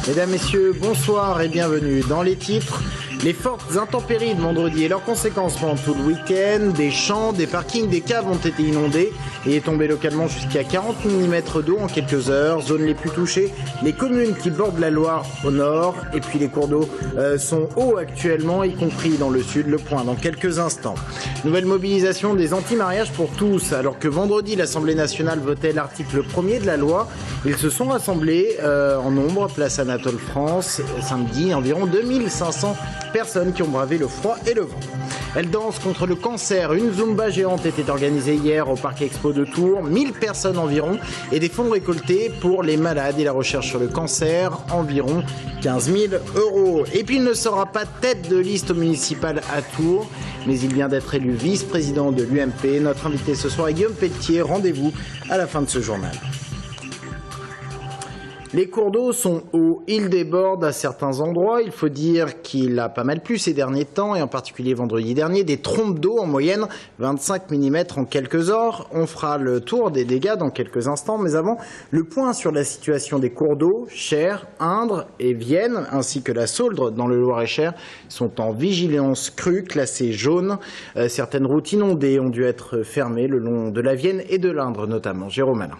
Mesdames, Messieurs, bonsoir et bienvenue dans les titres. Les fortes intempéries de vendredi et leurs conséquences pendant tout le week-end, des champs, des parkings, des caves ont été inondés et est tombé localement jusqu'à 40 mm d'eau en quelques heures. Zones les plus touchées, les communes qui bordent la Loire au nord et puis les cours d'eau sont hauts actuellement, y compris dans le sud. Le point dans quelques instants. Nouvelle mobilisation des anti-mariages pour tous. Alors que vendredi, l'Assemblée nationale votait l'article 1er de la loi, ils se sont rassemblés en nombre, place Anatole France, samedi, environ 2500 personnes qui ont bravé le froid et le vent. Elle danse contre le cancer. Une Zumba géante était organisée hier au Parc Expo de Tours. 1000 personnes environ et des fonds récoltés pour les malades et la recherche sur le cancer, environ 15 000 €. Et puis il ne sera pas tête de liste municipale à Tours, mais il vient d'être élu vice-président de l'UMP. Notre invité ce soir est Guillaume Pelletier. Rendez-vous à la fin de ce journal. Les cours d'eau sont hauts, ils débordent à certains endroits. Il faut dire qu'il a pas mal plu ces derniers temps, et en particulier vendredi dernier, des trompes d'eau en moyenne, 25 mm en quelques heures. On fera le tour des dégâts dans quelques instants, mais avant, le point sur la situation des cours d'eau. Cher, Indre et Vienne, ainsi que la Sauldre dans le Loir-et-Cher, sont en vigilance crue, classée jaune. Certaines routes inondées ont dû être fermées le long de la Vienne et de l'Indre notamment. Jérôme Alain.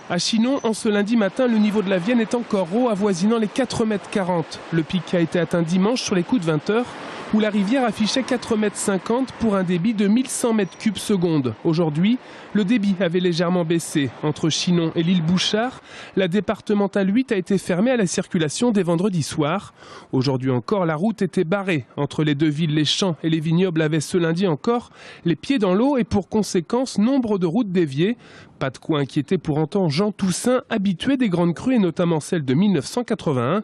À Chinon, en ce lundi matin, le niveau de la Vienne est encore haut, avoisinant les 4,40 m. Le pic a été atteint dimanche sur les coups de 20 h, où la rivière affichait 4,50 m pour un débit de 1100 m3/s. Aujourd'hui, le débit avait légèrement baissé. Entre Chinon et l'île Bouchard, la départementale 8 a été fermée à la circulation dès vendredi soir. Aujourd'hui encore, la route était barrée. Entre les deux villes, les champs et les vignobles avaient ce lundi encore les pieds dans l'eau et pour conséquence, nombre de routes déviées. Pas de quoi inquiéter pour autant Jean Toussaint, habitué des grandes crues et notamment celle de 1981,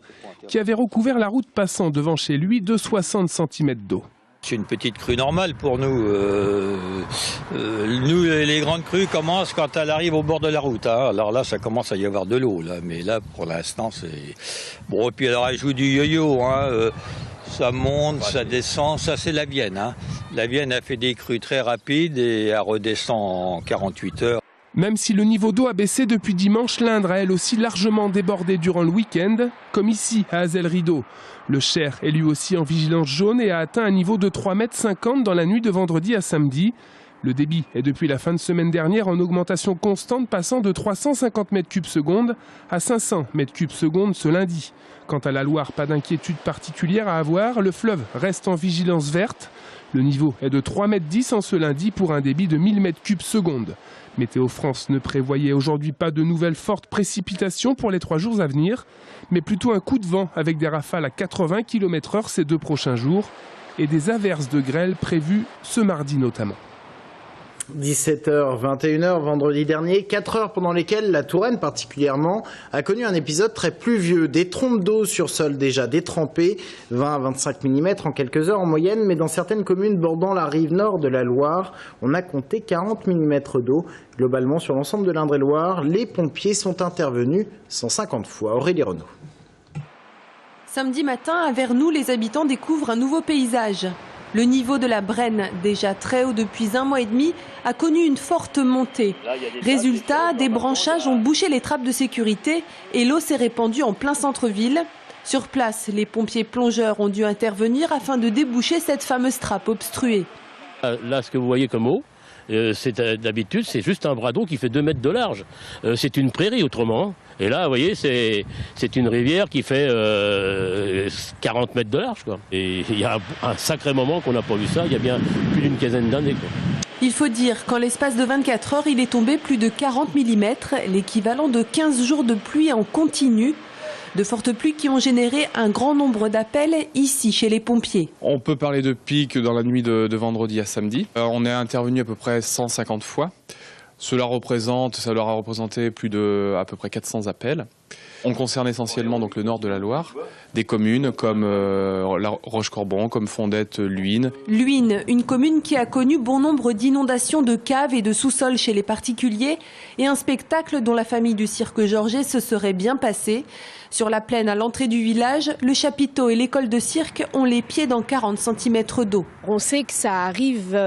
qui avait recouvert la route passant devant chez lui de 60 cm d'eau. C'est une petite crue normale pour nous. Nous, les grandes crues commencent quand elles arrivent au bord de la route. Hein. Alors là, ça commence à y avoir de l'eau. Mais là, pour l'instant, c'est... Bon, et puis alors, elle joue du yo-yo. Hein. Ça monte, ça descend. Ça, c'est la Vienne. Hein. La Vienne a fait des crues très rapides et elle redescend en 48 heures. Même si le niveau d'eau a baissé depuis dimanche, l'Indre a elle aussi largement débordé durant le week-end, comme ici à Azel-Rideau. Le Cher est lui aussi en vigilance jaune et a atteint un niveau de 3,50 m dans la nuit de vendredi à samedi. Le débit est depuis la fin de semaine dernière en augmentation constante, passant de 350 m3/s à 500 m3/s ce lundi. Quant à la Loire, pas d'inquiétude particulière à avoir, le fleuve reste en vigilance verte. Le niveau est de 3,10 m en ce lundi pour un débit de 1000 m3/s. Météo France ne prévoyait aujourd'hui pas de nouvelles fortes précipitations pour les 3 jours à venir, mais plutôt un coup de vent avec des rafales à 80 km/h ces 2 prochains jours et des averses de grêle prévues ce mardi notamment. 17h, 21h vendredi dernier, 4 heures pendant lesquelles la Touraine particulièrement a connu un épisode très pluvieux. Des trompes d'eau sur sol déjà détrempées, 20 à 25 mm en quelques heures en moyenne, mais dans certaines communes bordant la rive nord de la Loire, on a compté 40 mm d'eau. Globalement, sur l'ensemble de l'Indre-et-Loire, les pompiers sont intervenus 150 fois. Aurélie Renaud. Samedi matin, à Vernoux, les habitants découvrent un nouveau paysage. Le niveau de la Brenne, déjà très haut depuis 1 mois et demi, a connu une forte montée. Résultat, des branchages ont bouché les trappes de sécurité et l'eau s'est répandue en plein centre-ville. Sur place, les pompiers plongeurs ont dû intervenir afin de déboucher cette fameuse trappe obstruée. Là, ce que vous voyez comme eau, d'habitude, c'est juste un bras d'eau qui fait 2 mètres de large. C'est une prairie autrement. Et là, vous voyez, c'est une rivière qui fait 40 mètres de large, quoi. Et il y a un sacré moment qu'on n'a pas vu ça, il y a bien plus d'une quinzaine d'années, quoi. Il faut dire qu'en l'espace de 24 heures, il est tombé plus de 40 mm, l'équivalent de 15 jours de pluie en continu. De fortes pluies qui ont généré un grand nombre d'appels ici, chez les pompiers. On peut parler de pic dans la nuit de vendredi à samedi. On est intervenu à peu près 150 fois. Ça leur a représenté à peu près 400 appels. On concerne essentiellement donc le nord de la Loire, des communes comme Rochecorbon, comme Fondette, Luynes. Luynes, une commune qui a connu bon nombre d'inondations de caves et de sous-sols chez les particuliers et un spectacle dont la famille du cirque Georget se serait bien passée. Sur la plaine à l'entrée du village, le chapiteau et l'école de cirque ont les pieds dans 40 cm d'eau. On sait que ça arrive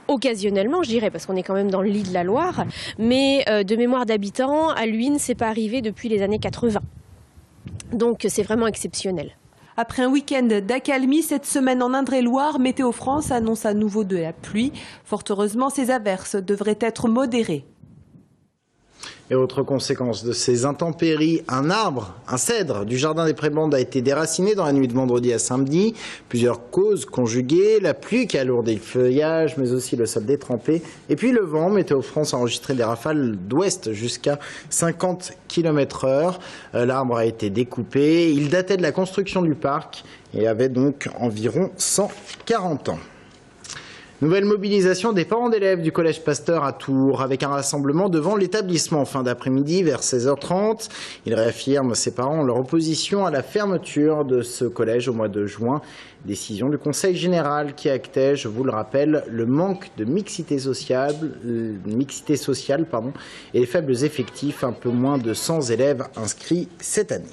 occasionnellement, je dirais, parce qu'on est quand même dans le lit de la Loire. Mais de mémoire d'habitants, à Luynes, c'est pas arrivé depuis les années 80. Donc c'est vraiment exceptionnel. Après un week-end d'accalmie, cette semaine en Indre-et-Loire, Météo France annonce à nouveau de la pluie. Fort heureusement, ces averses devraient être modérées. Et autre conséquence de ces intempéries, un cèdre du jardin des Prébendes a été déraciné dans la nuit de vendredi à samedi. Plusieurs causes conjuguées, la pluie qui a alourdi le feuillage, mais aussi le sol détrempé. Et puis le vent, Météo France a enregistré des rafales d'ouest jusqu'à 50 km/h. L'arbre a été découpé, il datait de la construction du parc et avait donc environ 140 ans. Nouvelle mobilisation des parents d'élèves du collège Pasteur à Tours avec un rassemblement devant l'établissement en fin d'après-midi vers 16h30. Ils réaffirment, ces parents, leur opposition à la fermeture de ce collège au mois de juin. Décision du Conseil général qui actait, je vous le rappelle, le manque de mixité sociale et les faibles effectifs, un peu moins de 100 élèves inscrits cette année.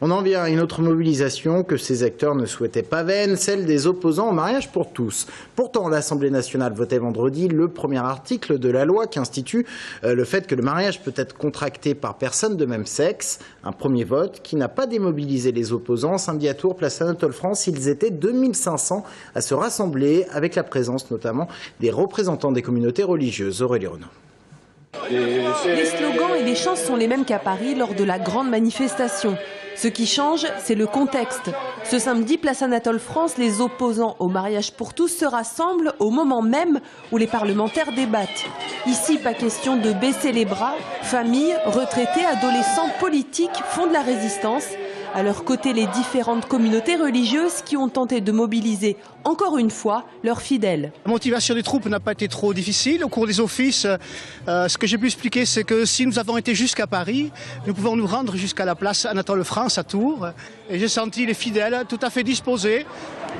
On en vient à une autre mobilisation que ces acteurs ne souhaitaient pas vaine, celle des opposants au mariage pour tous. Pourtant, l'Assemblée nationale votait vendredi le premier article de la loi qui institue le fait que le mariage peut être contracté par personne de même sexe. Un premier vote qui n'a pas démobilisé les opposants. Samedi à Tours, place Anatole France, ils étaient 2500 à se rassembler avec la présence notamment des représentants des communautés religieuses. Aurélie Renaud. Les slogans et les chants sont les mêmes qu'à Paris lors de la grande manifestation. Ce qui change, c'est le contexte. Ce samedi, place Anatole France, les opposants au mariage pour tous se rassemblent au moment même où les parlementaires débattent. Ici, pas question de baisser les bras. Familles, retraités, adolescents, politiques font de la résistance. À leur côté, les différentes communautés religieuses qui ont tenté de mobiliser, encore une fois, leurs fidèles. La motivation des troupes n'a pas été trop difficile. Au cours des offices, ce que j'ai pu expliquer, c'est que si nous avons été jusqu'à Paris, nous pouvons nous rendre jusqu'à la place Anatole France à Tours. Et j'ai senti les fidèles tout à fait disposés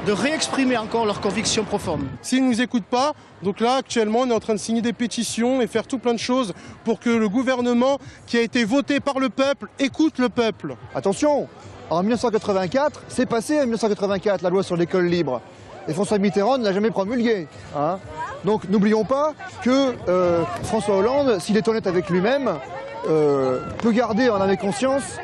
de réexprimer encore leurs convictions profondes. S'ils ne nous écoutent pas, donc là actuellement on est en train de signer des pétitions et faire tout plein de choses pour que le gouvernement qui a été voté par le peuple écoute le peuple. Attention, en 1984, c'est passé en 1984 la loi sur l'école libre. Et François Mitterrand ne l'a jamais promulguée. Donc n'oublions pas que François Hollande, s'il est honnête avec lui-même, peut garder en âme et conscience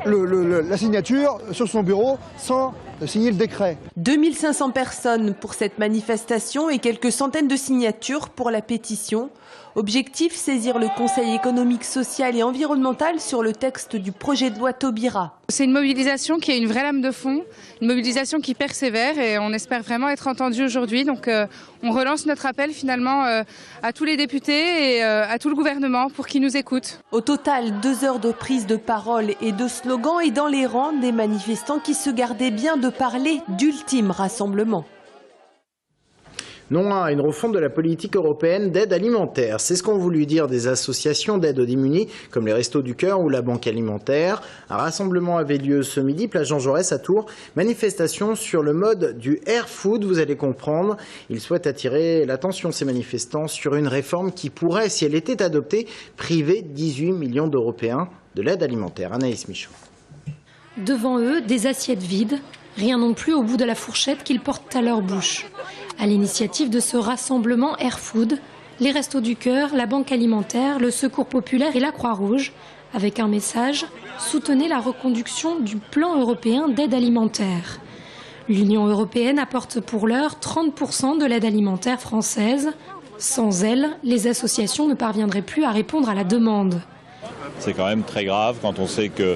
la signature sur son bureau sans signer le décret. 2500 personnes pour cette manifestation et quelques centaines de signatures pour la pétition. Objectif, saisir le Conseil économique, social et environnemental sur le texte du projet de loi Taubira. C'est une mobilisation qui a une vraie lame de fond, une mobilisation qui persévère et on espère vraiment être entendu aujourd'hui. Donc on relance notre appel finalement à tous les députés et à tout le gouvernement pour qu'ils nous écoutent. Au total, 2 heures de prise de parole et de slogans et dans les rangs des manifestants qui se gardaient bien de parler d'ultime rassemblement. Non à une refonte de la politique européenne d'aide alimentaire. C'est ce qu'ont voulu dire des associations d'aide aux démunis, comme les Restos du Cœur ou la Banque Alimentaire. Un rassemblement avait lieu ce midi, place Jean Jaurès à Tours. Manifestation sur le mode du air food, vous allez comprendre. Ils souhaitent attirer l'attention de ces manifestants sur une réforme qui pourrait, si elle était adoptée, priver 18 millions d'Européens de l'aide alimentaire. Anaïs Michaud. Devant eux, des assiettes vides, rien non plus au bout de la fourchette qu'ils portent à leur bouche. À l'initiative de ce rassemblement Air Food, les Restos du Cœur, la Banque Alimentaire, le Secours Populaire et la Croix-Rouge, avec un message, soutenez la reconduction du plan européen d'aide alimentaire. L'Union européenne apporte pour l'heure 30% de l'aide alimentaire française. Sans elle, les associations ne parviendraient plus à répondre à la demande. C'est quand même très grave quand on sait que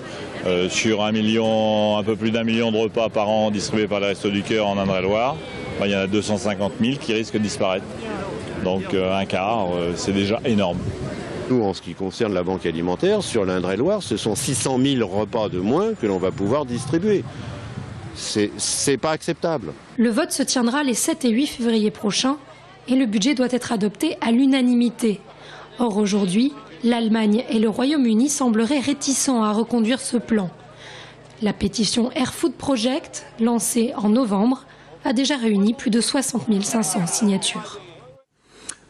sur un peu plus d'1 million de repas par an distribués par les Restos du Cœur en Indre-et-Loire, il y en a 250 000 qui risquent de disparaître. Donc un quart, c'est déjà énorme. Nous, en ce qui concerne la Banque Alimentaire, sur l'Indre-et-Loire, ce sont 600 000 repas de moins que l'on va pouvoir distribuer. C'est pas acceptable. Le vote se tiendra les 7 et 8 février prochains et le budget doit être adopté à l'unanimité. Or aujourd'hui, l'Allemagne et le Royaume-Uni sembleraient réticents à reconduire ce plan. La pétition Air Food Project, lancée en novembre, a déjà réuni plus de 60 500 signatures.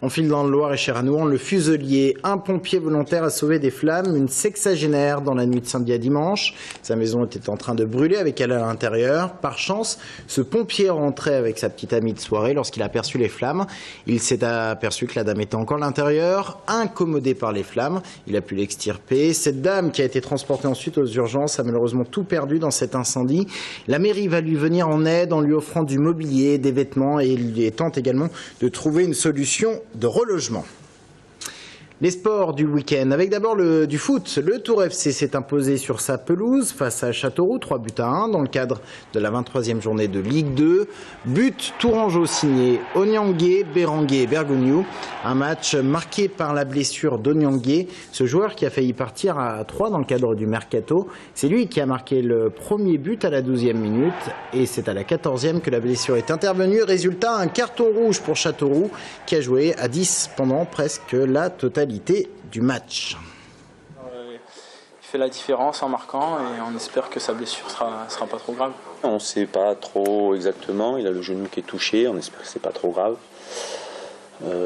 On file dans le Loir-et-Cher à Nouan, le Fuselier. Un pompier volontaire a sauvé des flammes, une sexagénaire dans la nuit de samedi à dimanche. Sa maison était en train de brûler avec elle à l'intérieur. Par chance, ce pompier rentrait avec sa petite amie de soirée lorsqu'il a aperçu les flammes. Il s'est aperçu que la dame était encore à l'intérieur, incommodée par les flammes. Il a pu l'extirper. Cette dame qui a été transportée ensuite aux urgences a malheureusement tout perdu dans cet incendie. La mairie va lui venir en aide en lui offrant du mobilier, des vêtements et il tente également de trouver une solution de relogement. Les sports du week-end, avec d'abord du foot. Le Tour FC s'est imposé sur sa pelouse face à Châteauroux, 3-1 dans le cadre de la 23e journée de Ligue 2. But tourangeau signé Onyangué, Berenguer et Bergogneau. Un match marqué par la blessure d'Onyangué, ce joueur qui a failli partir à 3 dans le cadre du Mercato. C'est lui qui a marqué le premier but à la 12e minute et c'est à la 14e que la blessure est intervenue. Résultat, un carton rouge pour Châteauroux qui a joué à 10 pendant presque la totalité du match. Il fait la différence en marquant et on espère que sa blessure sera pas trop grave. On ne sait pas trop exactement, il a le genou qui est touché, on espère que c'est pas trop grave.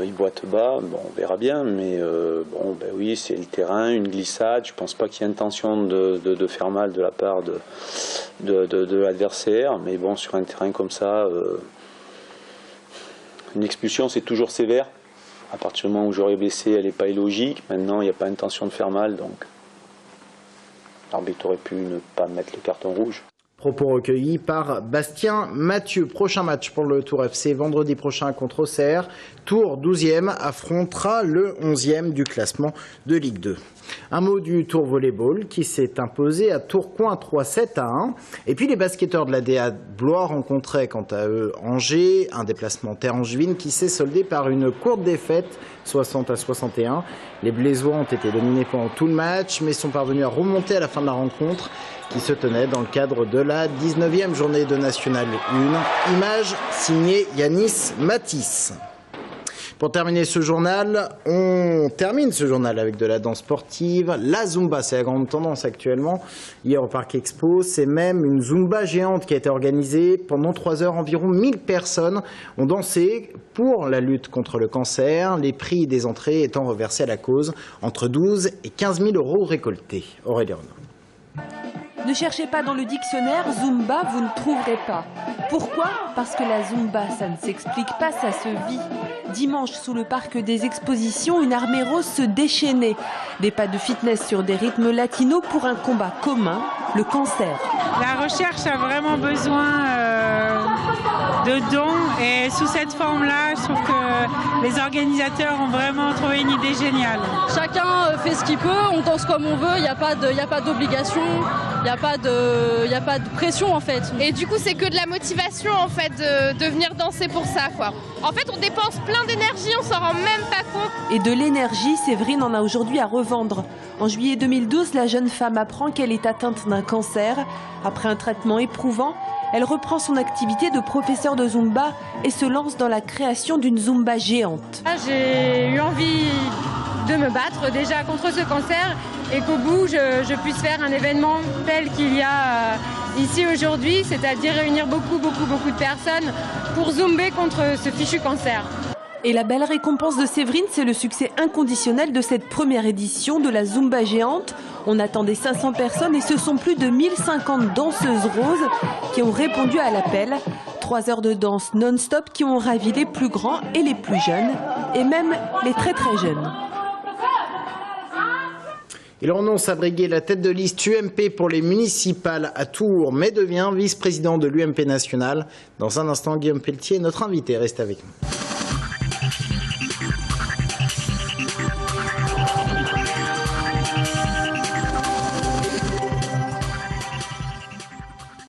Il boite bas, bon, on verra bien, mais bon, ben oui, c'est le terrain, une glissade, je pense pas qu'il y ait intention de faire mal de la part de l'adversaire, mais bon, sur un terrain comme ça, une expulsion c'est toujours sévère. À partir du moment où j'aurais blessé, elle n'est pas illogique. Maintenant, il n'y a pas intention de faire mal, donc l'arbitre aurait pu ne pas mettre le carton rouge. Propos recueillis par Bastien Mathieu. Prochain match pour le Tour FC, vendredi prochain contre Auxerre. Tour 12e affrontera le 11e du classement de Ligue 2. Un mot du Tour Volleyball qui s'est imposé à Tourcoing 3-7-1. Et puis les basketteurs de la DA Blois rencontraient quant à eux Angers, un déplacement terre angevine qui s'est soldé par une courte défaite 60-61. Les Blaisois ont été dominés pendant tout le match mais sont parvenus à remonter à la fin de la rencontre qui se tenait dans le cadre de la 19e journée de National 1. Image signée Yanis Matisse. Pour terminer ce journal, on termine ce journal avec de la danse sportive. La Zumba, c'est la grande tendance actuellement. Hier au Parc Expo, c'est même une Zumba géante qui a été organisée. Pendant 3 heures, environ 1000 personnes ont dansé pour la lutte contre le cancer. Les prix des entrées étant reversés à la cause, entre 12 et 15 000 euros récoltés. Aurélie Renaud. Ne cherchez pas dans le dictionnaire Zumba, vous ne trouverez pas. Pourquoi? Parce que la Zumba, ça ne s'explique pas, ça se vit. Dimanche, sous le parc des expositions, une armée rose se déchaînait. Des pas de fitness sur des rythmes latinos pour un combat commun, le cancer. La recherche a vraiment besoin de dons et sous cette forme-là, je trouve que les organisateurs ont vraiment trouvé une idée géniale. Chacun fait ce qu'il peut, on danse comme on veut, il n'y a pas d'obligation, il n'y a pas de pression en fait. Et du coup c'est que de la motivation en fait de venir danser pour ça quoi. En fait on dépense plein d'énergie, on s'en rend même pas compte. Et de l'énergie, Séverine en a aujourd'hui à revendre. En juillet 2012, la jeune femme apprend qu'elle est atteinte d'un cancer. Après un traitement éprouvant, elle reprend son activité de professeur de Zumba et se lance dans la création d'une Zumba géante. J'ai eu envie de me battre déjà contre ce cancer et qu'au bout je puisse faire un événement tel qu'il y a ici aujourd'hui, c'est-à-dire réunir beaucoup de personnes pour zumber contre ce fichu cancer. Et la belle récompense de Séverine, c'est le succès inconditionnel de cette première édition de la Zumba géante. On attendait 500 personnes et ce sont plus de 1050 danseuses roses qui ont répondu à l'appel. 3 heures de danse non-stop qui ont ravi les plus grands et les plus jeunes, et même les très jeunes. Il renonce à briguer la tête de liste UMP pour les municipales à Tours, mais devient vice-président de l'UMP national. Dans un instant, Guillaume Pelletier est notre invité. Restez avec nous.